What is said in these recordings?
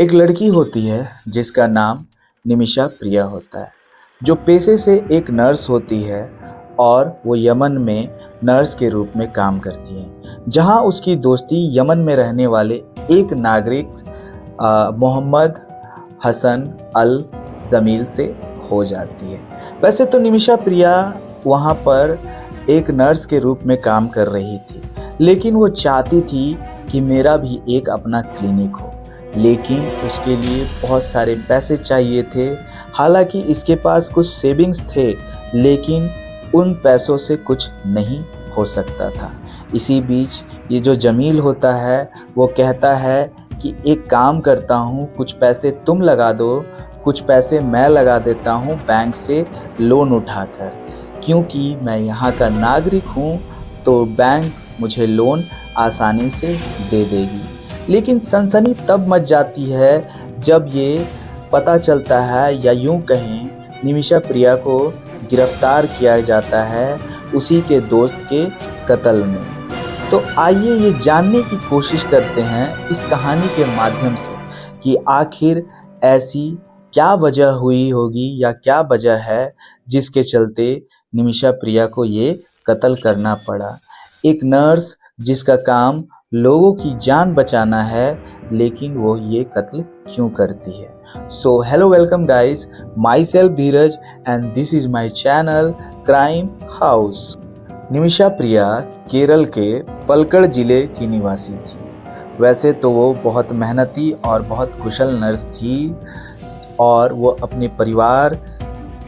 एक लड़की होती है जिसका नाम निमिषा प्रिया होता है, जो पेशे से एक नर्स होती है और वो यमन में नर्स के रूप में काम करती है, जहां उसकी दोस्ती यमन में रहने वाले एक नागरिक मोहम्मद हसन अल जमील से हो जाती है। वैसे तो निमिषा प्रिया वहां पर एक नर्स के रूप में काम कर रही थी, लेकिन वो चाहती थी कि मेरा भी एक अपना क्लिनिक हो, लेकिन उसके लिए बहुत सारे पैसे चाहिए थे। हालांकि इसके पास कुछ सेविंग्स थे, लेकिन उन पैसों से कुछ नहीं हो सकता था। इसी बीच ये जो जमील होता है वो कहता है कि एक काम करता हूँ, कुछ पैसे तुम लगा दो, कुछ पैसे मैं लगा देता हूँ बैंक से लोन उठाकर, क्योंकि मैं यहाँ का नागरिक हूँ तो बैंक मुझे लोन आसानी से दे देगी। लेकिन सनसनी तब मच जाती है जब ये पता चलता है, या यूं कहें निमिषा प्रिया को गिरफ्तार किया जाता है उसी के दोस्त के कत्ल में। तो आइए ये जानने की कोशिश करते हैं इस कहानी के माध्यम से कि आखिर ऐसी क्या वजह हुई होगी या क्या वजह है जिसके चलते निमिषा प्रिया को ये कत्ल करना पड़ा। एक नर्स जिसका काम लोगों की जान बचाना है, लेकिन वो ये कत्ल क्यों करती है। So hello, welcome guys, myself Dheeraj and this is my channel crime house. Nimisha Priya Kerala के पलक्कड़ जिले की निवासी थी। वैसे तो वो बहुत मेहनती और बहुत कुशल नर्स थी और वो अपने परिवार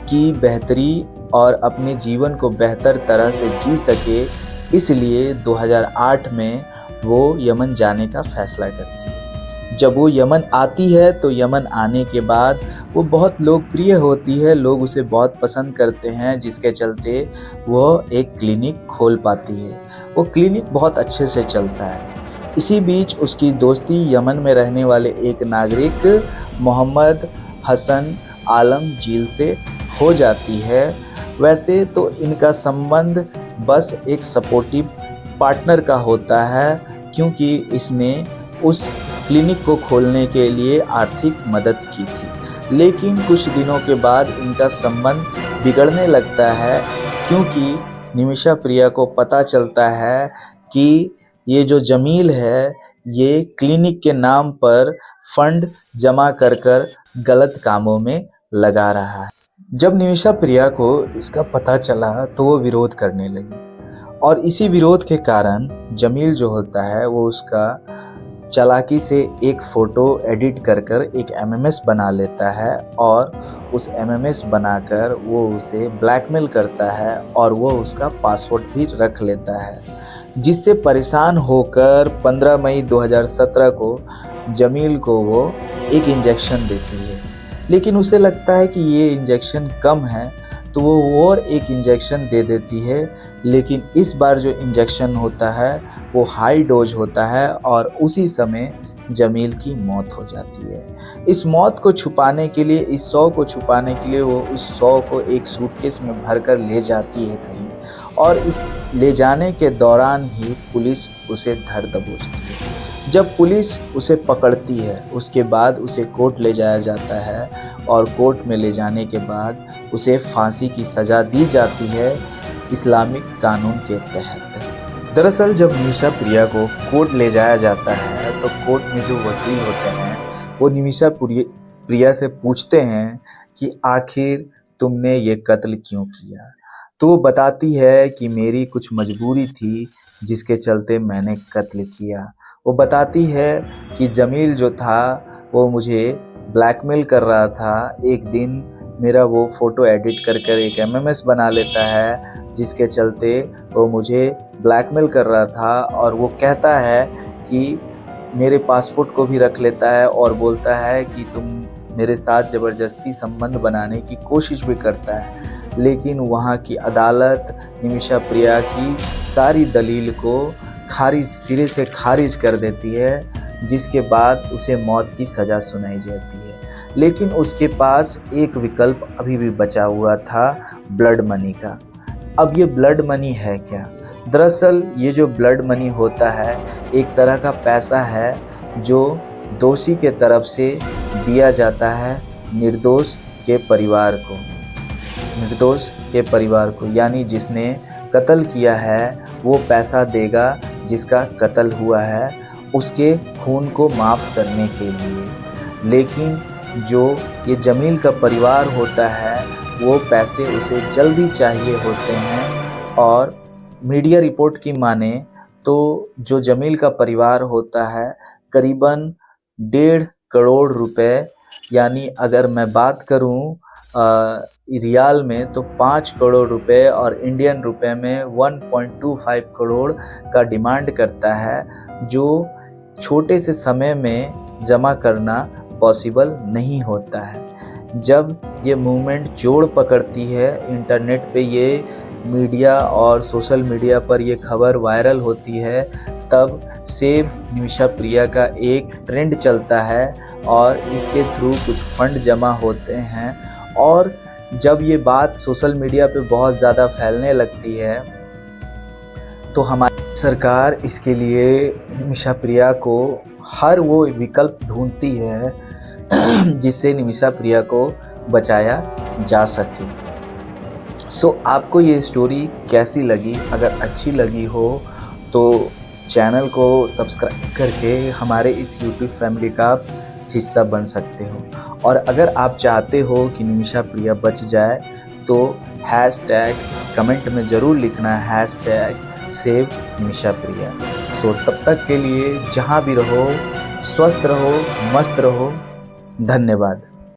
की बेहतरी और अपने जीवन को बेहतर तरह से जी सके, इसलिए 2008 में वो यमन जाने का फैसला करती है। जब वो यमन आती है तो यमन आने के बाद वो बहुत लोकप्रिय होती है, लोग उसे बहुत पसंद करते हैं, जिसके चलते वो एक क्लिनिक खोल पाती है। वो क्लिनिक बहुत अच्छे से चलता है। इसी बीच उसकी दोस्ती यमन में रहने वाले एक नागरिक मोहम्मद हसन आलम झील से हो जाती है। वैसे तो इनका संबंध बस एक सपोर्टिव पार्टनर का होता है, क्योंकि इसने उस क्लिनिक को खोलने के लिए आर्थिक मदद की थी। लेकिन कुछ दिनों के बाद इनका संबंध बिगड़ने लगता है, क्योंकि निमिषा प्रिया को पता चलता है कि ये जो जमील है ये क्लिनिक के नाम पर फंड जमा कर गलत कामों में लगा रहा है। जब निमिषा प्रिया को इसका पता चला तो वो विरोध करने लगी, और इसी विरोध के कारण जमील जो होता है वो उसका चालाकी से एक फ़ोटो एडिट कर एक एमएमएस बना लेता है, और उस एमएमएस बनाकर वो उसे ब्लैकमेल करता है और वो उसका पासवर्ड भी रख लेता है। जिससे परेशान होकर 15 मई 2017 को जमील को वो एक इंजेक्शन देती है, लेकिन उसे लगता है कि ये इंजेक्शन कम है तो वो और एक इंजेक्शन दे देती है। लेकिन इस बार जो इंजेक्शन होता है वो हाई डोज होता है और उसी समय जमील की मौत हो जाती है। इस मौत को छुपाने के लिए, इस शव को छुपाने के लिए वो उस शव को एक सूटकेस में भरकर ले जाती है कहीं, और इस ले जाने के दौरान ही पुलिस उसे धर दबोचती है। जब पुलिस उसे पकड़ती है उसके बाद उसे कोर्ट ले जाया जाता है, और कोर्ट में ले जाने के बाद उसे फांसी की सज़ा दी जाती है इस्लामिक कानून के तहत। दरअसल जब निमिषा प्रिया को कोर्ट ले जाया जाता है तो कोर्ट में जो वकील होते हैं वो निमिषा प्रिया से पूछते हैं कि आखिर तुमने ये कत्ल क्यों किया। तो वो बताती है कि मेरी कुछ मजबूरी थी जिसके चलते मैंने कत्ल किया। वो बताती है कि जमील जो था वो मुझे ब्लैकमेल कर रहा था। एक दिन मेरा वो फ़ोटो एडिट कर एक एमएमएस बना लेता है, जिसके चलते वो मुझे ब्लैकमेल कर रहा था, और वो कहता है कि मेरे पासपोर्ट को भी रख लेता है और बोलता है कि तुम मेरे साथ ज़बरदस्ती संबंध बनाने की कोशिश भी करता है। लेकिन वहाँ की अदालत निमिषा प्रिया की सारी दलील को सिरे से खारिज कर देती है, जिसके बाद उसे मौत की सज़ा सुनाई जाती है। लेकिन उसके पास एक विकल्प अभी भी बचा हुआ था, ब्लड मनी का। अब ये ब्लड मनी है क्या? दरअसल ये जो ब्लड मनी होता है एक तरह का पैसा है जो दोषी के तरफ से दिया जाता है निर्दोष के परिवार को। निर्दोष के परिवार को यानी जिसने कत्ल किया है वो पैसा देगा जिसका कत्ल हुआ है उसके खून को माफ़ करने के लिए। लेकिन जो ये जमील का परिवार होता है वो पैसे उसे जल्दी चाहिए होते हैं। और मीडिया रिपोर्ट की माने तो जो जमील का परिवार होता है करीबन 1.5 करोड़ रुपए, यानी अगर मैं बात करूं रियाल में तो 5 करोड़ रुपए और इंडियन रुपए में 1.25 करोड़ का डिमांड करता है, जो छोटे से समय में जमा करना पॉसिबल नहीं होता है। जब ये मूवमेंट जोड़ पकड़ती है, इंटरनेट पे ये मीडिया और सोशल मीडिया पर ये खबर वायरल होती है, तब सेव निमिषा प्रिया का एक ट्रेंड चलता है और इसके थ्रू कुछ फंड जमा होते हैं। और जब ये बात सोशल मीडिया पे बहुत ज़्यादा फैलने लगती है तो हमारी सरकार इसके लिए निमिषा प्रिया को हर वो विकल्प ढूंढती है जिससे निमिषा प्रिया को बचाया जा सके। सो आपको ये स्टोरी कैसी लगी? अगर अच्छी लगी हो तो चैनल को सब्सक्राइब करके हमारे इस यूट्यूब फैमिली का हिस्सा बन सकते हो। और अगर आप चाहते हो कि निमिषा प्रिया बच जाए तो हैशटैग कमेंट में ज़रूर लिखना हैशटैग सेव निमिषा प्रिया। सो तब तक के लिए जहाँ भी रहो स्वस्थ रहो, मस्त रहो। धन्यवाद।